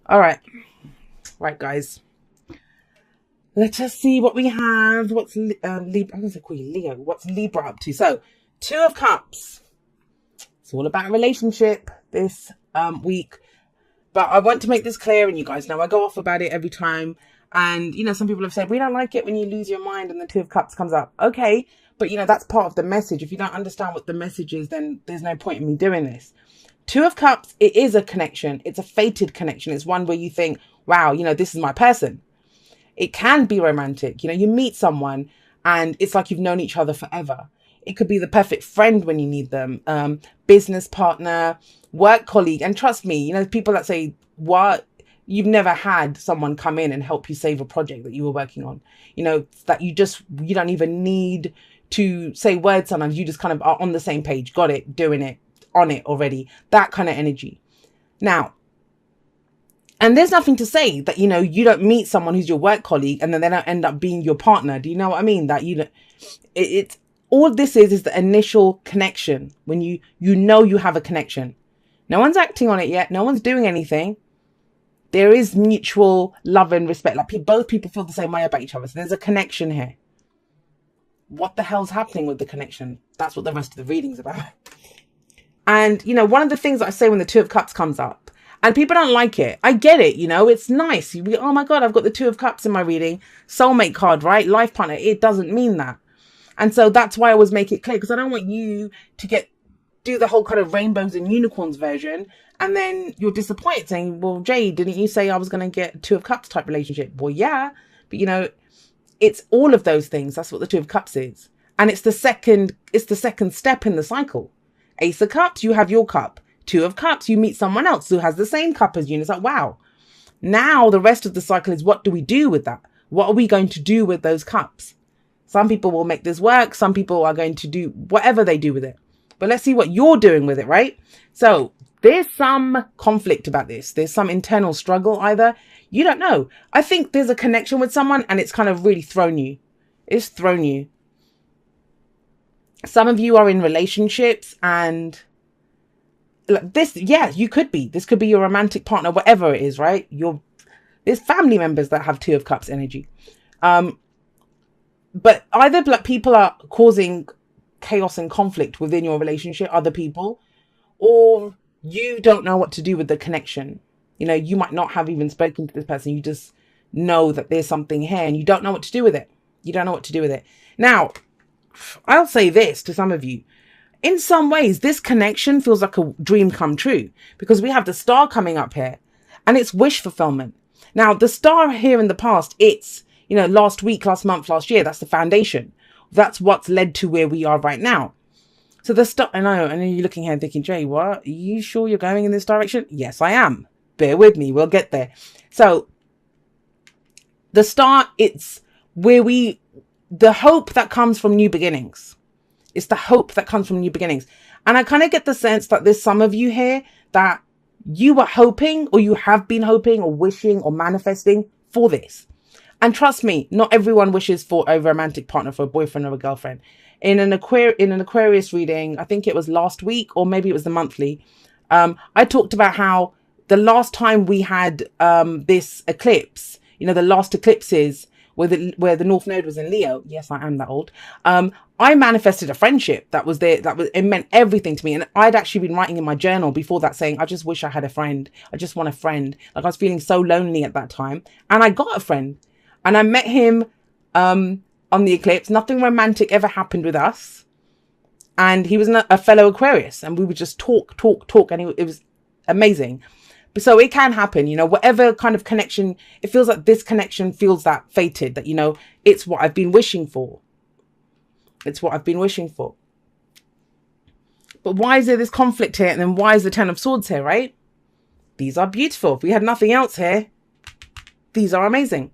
All right. Right, guys. Let us see what we have. What's Libra? I'm going to call you Leo. What's Libra up to? So, Two of Cups. It's all about relationship this week. But I want to make this clear, and you guys know I go off about it every time. And, some people have said, we don't like it when you lose your mind and the Two of Cups comes up. Okay, but, that's part of the message. If you don't understand what the message is, then there's no point in me doing this. Two of Cups, it is a connection. It's a fated connection. It's one where you think, wow, this is my person. It can be romantic. You meet someone and it's like you've known each other forever. It could be the perfect friend when you need them, business partner, work colleague. And trust me, people that say, what? You've never had someone come in and help you save a project that you were working on, that you don't even need to say words. Sometimes you just kind of are on the same page, got it, doing it, on it already, that kind of energy. Now, and there's nothing to say that, you don't meet someone who's your work colleague and then they don't end up being your partner. Do you know what I mean? That, it's all this is the initial connection when you have a connection. No one's acting on it yet. No one's doing anything. There is mutual love and respect. Like both people feel the same way about each other. So there's a connection here. What the hell's happening with the connection? That's what the rest of the reading's about. And, one of the things that I say when the Two of Cups comes up, and people don't like it. I get it, it's nice. Oh my God, I've got the Two of Cups in my reading. Soulmate card, right? Life partner. It doesn't mean that. And so that's why I always make it clear, because I don't want you to do the whole kind of rainbows and unicorns version. And then you're disappointed saying, well, Jay, didn't you say I was going to get Two of Cups type relationship? Well, yeah. But, it's all of those things. That's what the Two of Cups is. And it's the second step in the cycle. Ace of Cups, you have your cup. Two of Cups, you meet someone else who has the same cup as you. And it's like, wow. Now the rest of the cycle is, what do we do with that? What are we going to do with those cups? Some people will make this work. Some people are going to do whatever they do with it. But let's see what you're doing with it, right? So there's some conflict about this. There's some internal struggle either. You don't know. I think there's a connection with someone and it's kind of really thrown you. It's thrown you. Some of you are in relationships and this, yeah, you could be. This could be your romantic partner, whatever it is, right? There's family members that have Two of Cups energy. But either people are causing chaos and conflict within your relationship, other people, or you don't know what to do with the connection. You might not have even spoken to this person. You just know that there's something here and you don't know what to do with it. You don't know what to do with it. Now, I'll say this to some of you. In some ways, this connection feels like a dream come true because we have the star coming up here and it's wish fulfillment. Now, the star here in the past, it's, last week, last month, last year, that's the foundation. That's what's led to where we are right now. So the star, I know, and you're looking here and thinking, Jay, what? Are you sure you're going in this direction? Yes, I am. Bear with me. We'll get there. So the star, it's where the hope that comes from new beginnings. It's the hope that comes from new beginnings. And I kind of get the sense that there's some of you here that you were hoping or you have been hoping or wishing or manifesting for this. And trust me, not everyone wishes for a romantic partner, for a boyfriend or a girlfriend. In an Aquarius reading, I think it was last week or maybe it was the monthly, I talked about how the last time we had this eclipse, the last eclipses where the North Node was in Leo. Yes, I am that old. I manifested a friendship that was there. It meant everything to me. And I'd actually been writing in my journal before that saying, I just wish I had a friend. I just want a friend. Like I was feeling so lonely at that time. And I got a friend and I met him on the eclipse. Nothing romantic ever happened with us. And he was a fellow Aquarius and we would just talk. And it was amazing. So it can happen, whatever kind of connection, it feels like this connection feels that fated, that, it's what I've been wishing for. It's what I've been wishing for. But why is there this conflict here? And then why is the Ten of Swords here, right? These are beautiful. If we had nothing else here, these are amazing.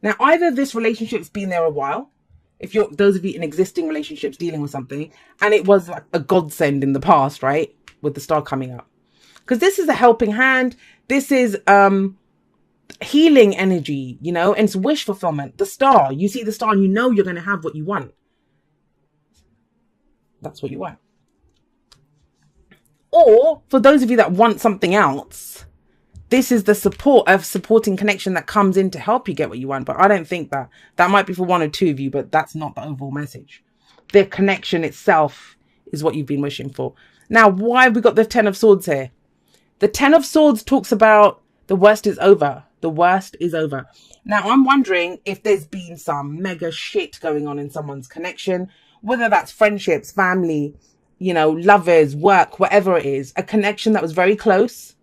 Now, either this relationship's been there a while, if you're, those of you in existing relationships dealing with something, and it was like a godsend in the past, right? With the star coming up. Because this is a helping hand. This is healing energy, and it's wish fulfillment. The star, you see the star and you're going to have what you want. That's what you want. Or for those of you that want something else, this is the supporting connection that comes in to help you get what you want. But I don't think that might be for one or two of you, but that's not the overall message. The connection itself is what you've been wishing for. Now, why have we got the 10 of Swords here? The 10 of Swords talks about the worst is over. The worst is over. Now, I'm wondering if there's been some mega shit going on in someone's connection, whether that's friendships, family, you know, lovers, work, whatever it is, a connection that was very close.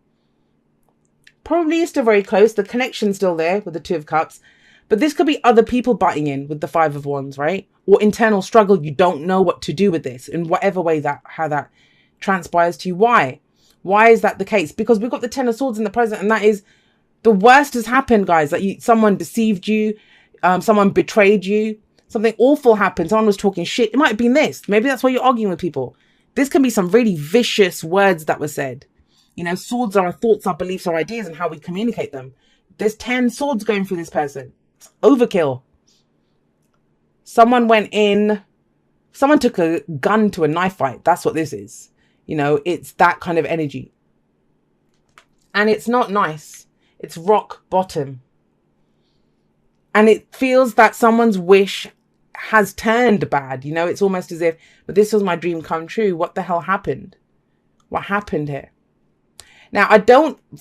Probably is still very close. The connection's still there with the 2 of Cups. But this could be other people butting in with the 5 of Wands, right? Or internal struggle. You don't know what to do with this in whatever way how that transpires to you. Why? Why is that the case? Because we've got the 10 of Swords in the present, and that is the worst has happened, guys. That someone deceived you, someone betrayed you, something awful happened. Someone was talking shit. It might have been this. Maybe that's why you're arguing with people. This can be some really vicious words that were said. You know, swords are our thoughts, our beliefs, our ideas, and how we communicate them. There's 10 swords going through this person. It's overkill. Someone went in. Someone took a gun to a knife fight. That's what this is. You know, it's that kind of energy. And it's not nice. It's rock bottom. And it feels that someone's wish has turned bad. You know, it's almost as if, but this was my dream come true. What the hell happened? What happened here? Now,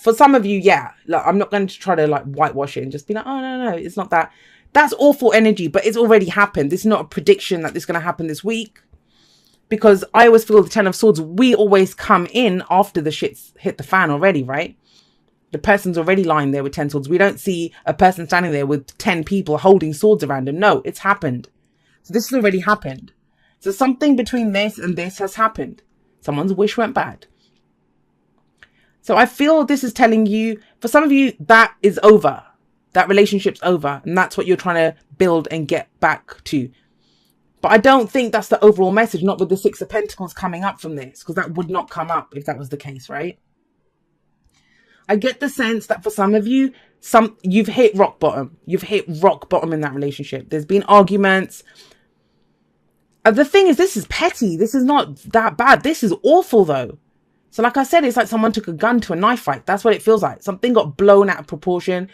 for some of you, yeah, look, I'm not going to try to like whitewash it and just be like, oh, no, it's not that. That's awful energy, but it's already happened. This is not a prediction that this is going to happen this week. Because I always feel the 10 of Swords, we always come in after the shit's hit the fan already, right? The person's already lying there with 10 swords. We don't see a person standing there with 10 people holding swords around him. No, it's happened. So this has already happened. So something between this and this has happened. Someone's wish went bad. So I feel this is telling you, for some of you, that is over. That relationship's over. And that's what you're trying to build and get back to. But I don't think that's the overall message, not with the 6 of Pentacles coming up from this. Because that would not come up if that was the case, right? I get the sense that for some of you, you've hit rock bottom. You've hit rock bottom in that relationship. There's been arguments. The thing is, this is petty. This is not that bad. This is awful, though. So like I said, it's like someone took a gun to a knife fight. That's what it feels like. Something got blown out of proportion.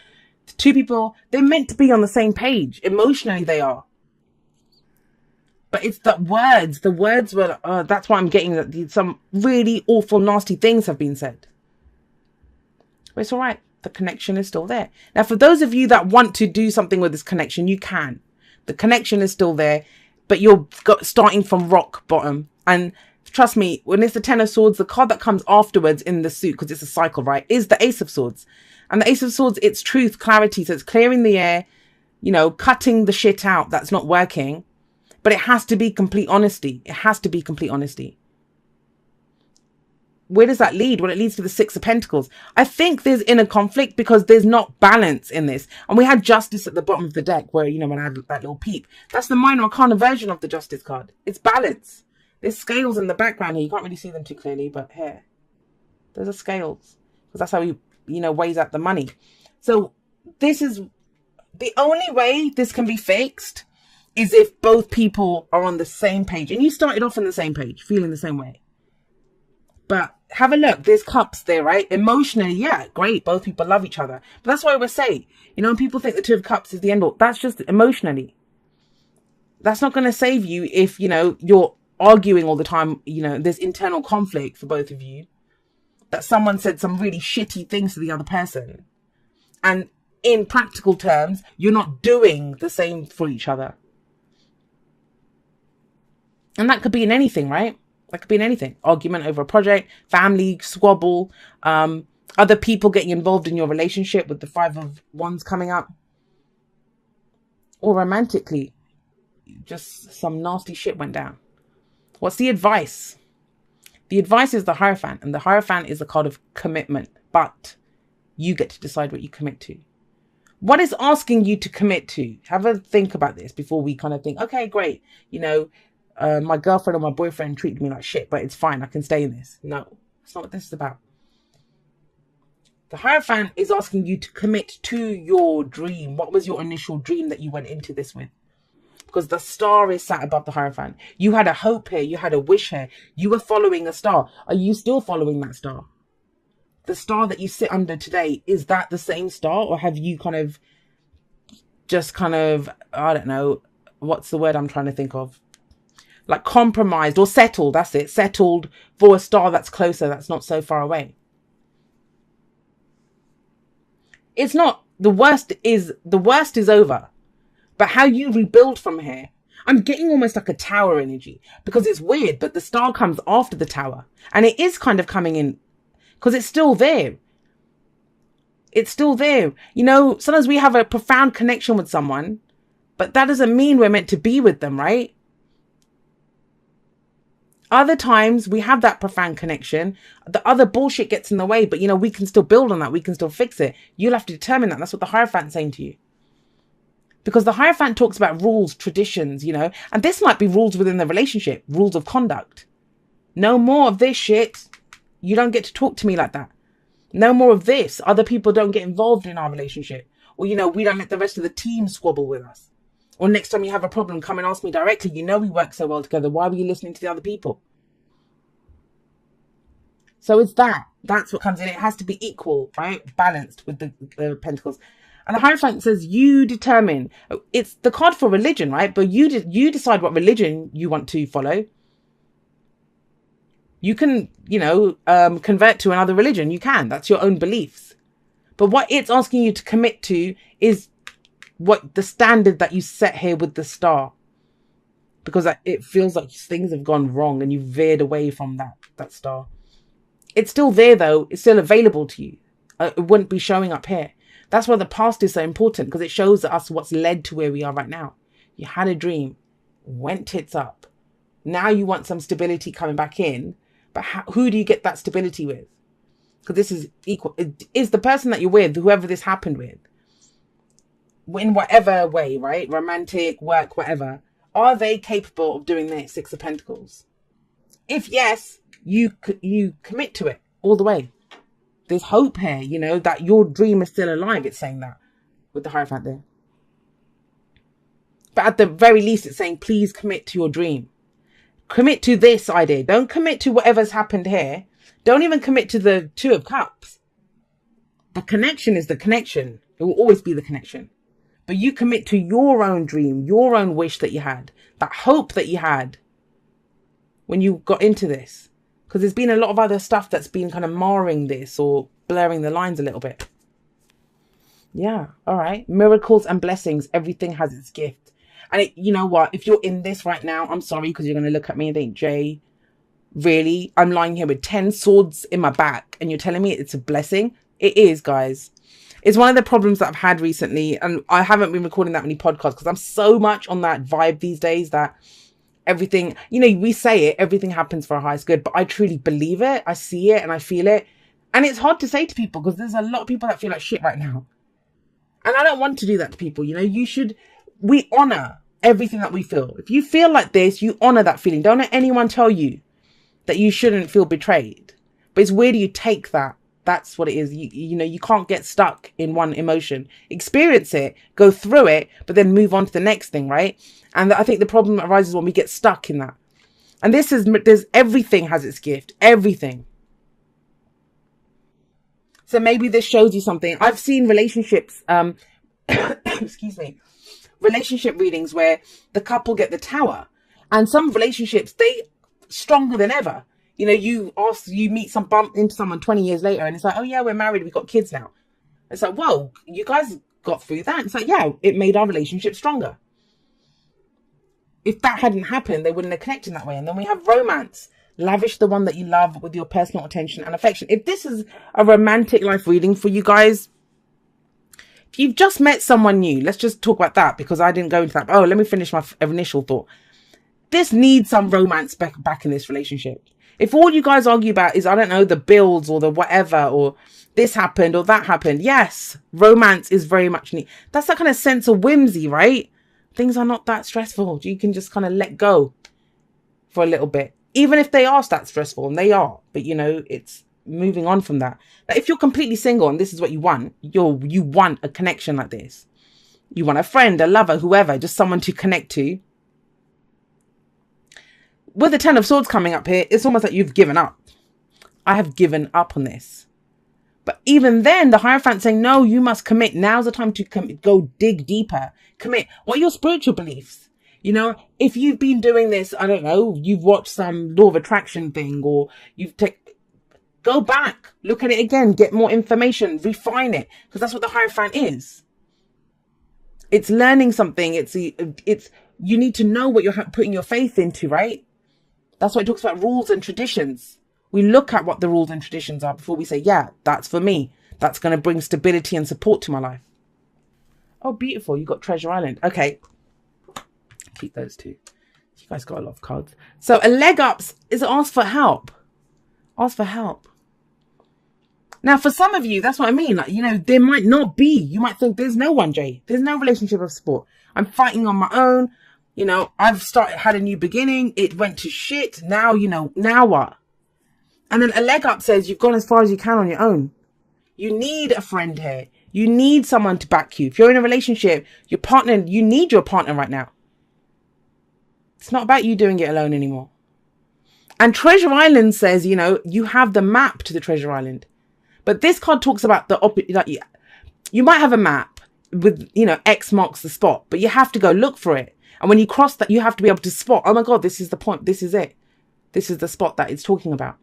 The 2 people, they're meant to be on the same page. Emotionally, they are. But it's the words. The words were, that's why I'm getting that some really awful, nasty things have been said. But it's all right. The connection is still there. Now, for those of you that want to do something with this connection, you can. The connection is still there, but you're starting from rock bottom. And trust me, when it's the 10 of Swords, the card that comes afterwards in the suit, because it's a cycle, right, is the Ace of Swords. And the Ace of Swords, it's truth, clarity. So it's clearing the air, you know, cutting the shit out that's not working. But it has to be complete honesty. It has to be complete honesty. Where does that lead? Well, it leads to the 6 of Pentacles. I think there's inner conflict because there's not balance in this. And we had Justice at the bottom of the deck where, you know, when I had that little peep. That's the minor arcana version of the Justice card. It's balance. There's scales in the background here. You can't really see them too clearly, but here. There's a scales. Because that's how he, you know, weighs out the money. So this is the only way this can be fixed is if both people are on the same page. And you started off on the same page, feeling the same way. But have a look. There's cups there, right? Emotionally, yeah, great. Both people love each other. But that's why I always say, you know, when people think the 2 of Cups is the end all, that's just emotionally. That's not going to save you if, you know, you're arguing all the time. You know, there's internal conflict for both of you. That someone said some really shitty things to the other person. And in practical terms, you're not doing the same for each other. And that could be in anything, right? That could be in anything. Argument over a project, family, squabble, other people getting involved in your relationship with the 5 of Wands coming up. Or romantically, just some nasty shit went down. What's the advice? The advice is the Hierophant. And the Hierophant is a card of commitment. But you get to decide what you commit to. What is asking you to commit to? Have a think about this before we kind of think, okay, great. You know, my girlfriend or my boyfriend treated me like shit, but it's fine. I can stay in this. No, that's not what this is about. The Hierophant is asking you to commit to your dream. What was your initial dream that you went into this with? because the star is sat above the Hierophant. You had a hope here. You had a wish here. You were following a star. Are you still following that star? The star that you sit under today, is that the same star? Or have you kind of I don't know, what's the word I'm trying to think of? Like compromised or settled, that's it. Settled for a star that's closer, that's not so far away. It's not, the worst is over. But how you rebuild from here, I'm getting almost like a tower energy, because it's weird, but the star comes after the tower. And it is kind of coming in, because it's still there. It's still there. You know, sometimes we have a profound connection with someone, but that doesn't mean we're meant to be with them, right? Other times we have that profound connection. The other bullshit gets in the way, but you know, we can still build on that. We can still fix it. You'll have to determine that. That's what the Hierophant's saying to you. Because the Hierophant talks about rules, traditions, you know, and this might be rules within the relationship, rules of conduct. No more of this shit. You don't get to talk to me like that. No more of this. Other people don't get involved in our relationship. Or, you know, we don't let the rest of the team squabble with us. Or next time you have a problem, come and ask me directly. You know we work so well together. Why were you listening to the other people? So it's that. That's what comes in. It has to be equal, right? Balanced with the Pentacles. And the Hierophant says, you determine. It's the card for religion, right? But you decide what religion you want to follow. You can, you know, convert to another religion. You can. That's your own beliefs. But what it's asking you to commit to is what the standard that you set here with the star. Because it feels like things have gone wrong and you veered away from that star. It's still there, though. It's still available to you. It wouldn't be showing up here. That's why the past is so important, because it shows us what's led to where we are right now. You had a dream, went tits up. Now you want some stability coming back in. But who do you get that stability with? Because this is equal. Is the person that you're with, whoever this happened with, in whatever way, right? Romantic, work, whatever. Are they capable of doing this? Six of Pentacles. If yes, you commit to it all the way. There's hope here, you know, that your dream is still alive. It's saying that with the Hierophant there. But at the very least, it's saying, please commit to your dream. Commit to this idea. Don't commit to whatever's happened here. Don't even commit to the Two of Cups. The connection is the connection. It will always be the connection. But you commit to your own dream, your own wish that you had, that hope that you had when you got into this. Because there's been a lot of other stuff that's been kind of marring this or blurring the lines a little bit. Yeah, all right. Miracles and blessings. Everything has its gift. And you know what? If you're in this right now, I'm sorry, because you're going to look at me and think, Jay, really? I'm lying here with 10 swords in my back and you're telling me it's a blessing? It is, guys. It's one of the problems that I've had recently. And I haven't been recording that many podcasts because I'm so much on that vibe these days that everything, you know, we say it, everything happens for our highest good, but I truly believe it. I see it and I feel it. And it's hard to say to people because there's a lot of people that feel like shit right now. And I don't want to do that to people. You know, we honor everything that we feel. If you feel like this, you honor that feeling. Don't let anyone tell you that you shouldn't feel betrayed. But it's where do you take that? That's what it is. You know, you can't get stuck in one emotion. Experience it, go through it, but then move on to the next thing, right? And I think the problem arises when we get stuck in that. And there's everything has its gift. Everything. So maybe this shows you something. I've seen relationships, excuse me, relationship readings where the couple get the Tower. And some relationships, they stronger than ever. You know, you bump into someone 20 years later and it's like, oh yeah, we're married, we've got kids now. It's like, whoa, you guys got through that. It's like, yeah, it made our relationship stronger. If that hadn't happened, they wouldn't have connected that way. And then we have romance. Lavish the one that you love with your personal attention and affection. If this is a romantic life reading for you guys, if you've just met someone new, let's just talk about that because I didn't go into that. Oh, let me finish my initial thought. This needs some romance back in this relationship. If all you guys argue about is, I don't know, the bills or the whatever, or this happened or that happened. Yes, romance is very much neat. That's that kind of sense of whimsy, right? Things are not that stressful. You can just kind of let go for a little bit. Even if they are that stressful, and they are. But, you know, it's moving on from that. Now, if you're completely single and this is what you want, you want a connection like this. You want a friend, a lover, whoever, just someone to connect to. With the Ten of Swords coming up here, it's almost like you've given up. I have given up on this. But even then, the Hierophant saying, no, you must commit. Now's the time to go dig deeper. Commit. What are your spiritual beliefs? You know, if you've been doing this, I don't know, you've watched some law of attraction thing, or go back, look at it again, get more information, refine it. Because that's what the Hierophant is. It's learning something. It's you need to know what you're putting your faith into, right? That's why it talks about rules and traditions. We look at what the rules and traditions are before we say, yeah, that's for me. That's going to bring stability and support to my life. Oh, beautiful. You got Treasure Island. Okay. Keep those two. You guys got a lot of cards. So a leg up is ask for help. Ask for help. Now, for some of you, that's what I mean. Like, you know, there might not be. You might think there's no one, Jay. There's no relationship of support. I'm fighting on my own. You know, had a new beginning. It went to shit. Now, you know, now what? And then a leg up says you've gone as far as you can on your own. You need a friend here. You need someone to back you. If you're in a relationship, your partner, you need your partner right now. It's not about you doing it alone anymore. And Treasure Island says, you know, you have the map to the Treasure Island. But this card talks about you might have a map with, you know, X marks the spot, but you have to go look for it. And when you cross that, you have to be able to spot, oh my God, this is the point. This is it. This is the spot that it's talking about.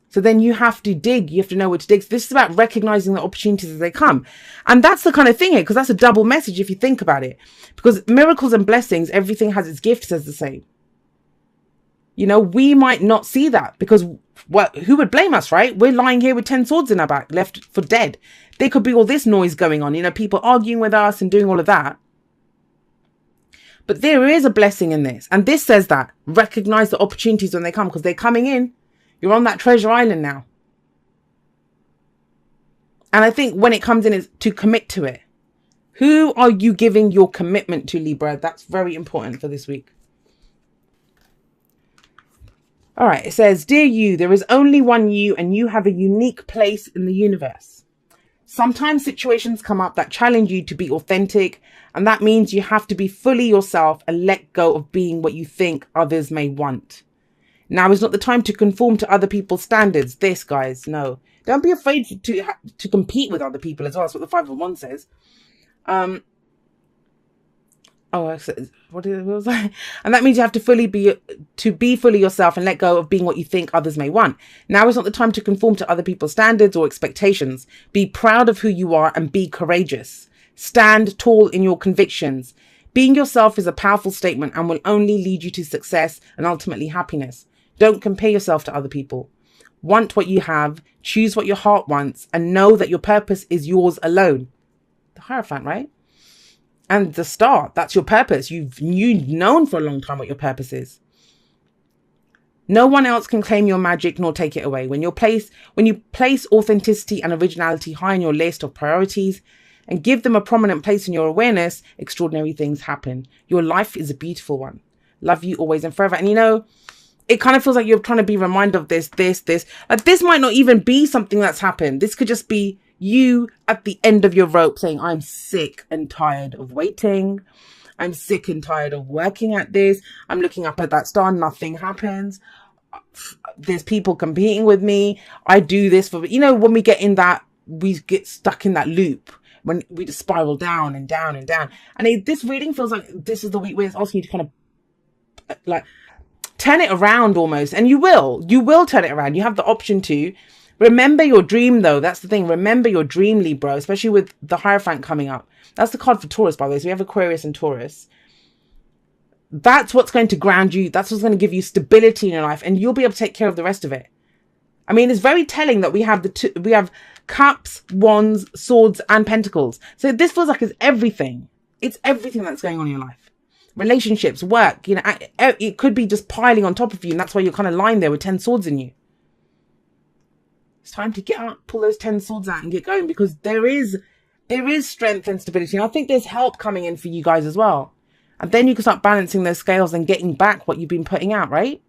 So then you have to dig. You have to know where to dig. So this is about recognizing the opportunities as they come. And that's the kind of thing here, because that's a double message if you think about it. Because miracles and blessings, everything has its gift, says the same. You know, we might not see that because, well, who would blame us, right? We're lying here with 10 swords in our back, left for dead. There could be all this noise going on, you know, people arguing with us and doing all of that. But there is a blessing in this. And this says that. Recognize the opportunities when they come, because they're coming in. You're on that Treasure Island now. And I think when it comes in, is to commit to it. Who are you giving your commitment to, Libra? That's very important for this week. All right, it says, dear you, there is only one you, and you have a unique place in the universe. Sometimes situations come up that challenge you to be authentic, and that means you have to be fully yourself and let go of being what you think others may want. Now is not the time to conform to other people's standards. This, guys, no. Don't be afraid to compete with other people as well. That's what the 5 of Wands says. What was that? And that means you have to be fully yourself and let go of being what you think others may want. Now is not the time to conform to other people's standards or expectations. Be proud of who you are and be courageous. Stand tall in your convictions. Being yourself is a powerful statement and will only lead you to success and ultimately happiness. Don't compare yourself to other people. Want what you have, choose what your heart wants, and know that your purpose is yours alone. The Hierophant, right? And the Star, that's your purpose. You've known for a long time what your purpose is. No one else can claim your magic nor take it away. When you place authenticity and originality high on your list of priorities and give them a prominent place in your awareness, extraordinary things happen. Your life is a beautiful one. Love you always and forever. And you know, it kind of feels like you're trying to be reminded of this. Like this might not even be something that's happened. This could just be you at the end of your rope saying, I'm sick and tired of waiting. I'm sick and tired of working at this. I'm looking up at that star. Nothing happens. There's people competing with me. I do this for, you know, when we get stuck in that loop, when we just spiral down and down and down. And this reading feels like this is the week where it's asking you to kind of like turn it around almost. And you will turn it around. You have the option to. Remember your dream, though. That's the thing. Remember your dream, Libra, especially with the Hierophant coming up. That's the card for Taurus, by the way. So we have Aquarius and Taurus. That's what's going to ground you. That's what's going to give you stability in your life. And you'll be able to take care of the rest of it. I mean, it's very telling that we have we have Cups, Wands, Swords, and Pentacles. So this feels like it's everything. It's everything that's going on in your life. Relationships, work, you know, it could be just piling on top of you. And that's why you're kind of lying there with 10 swords in you. It's time to get up, pull those 10 swords out and get going, because there is strength and stability. And I think there's help coming in for you guys as well. And then you can start balancing those scales and getting back what you've been putting out, right?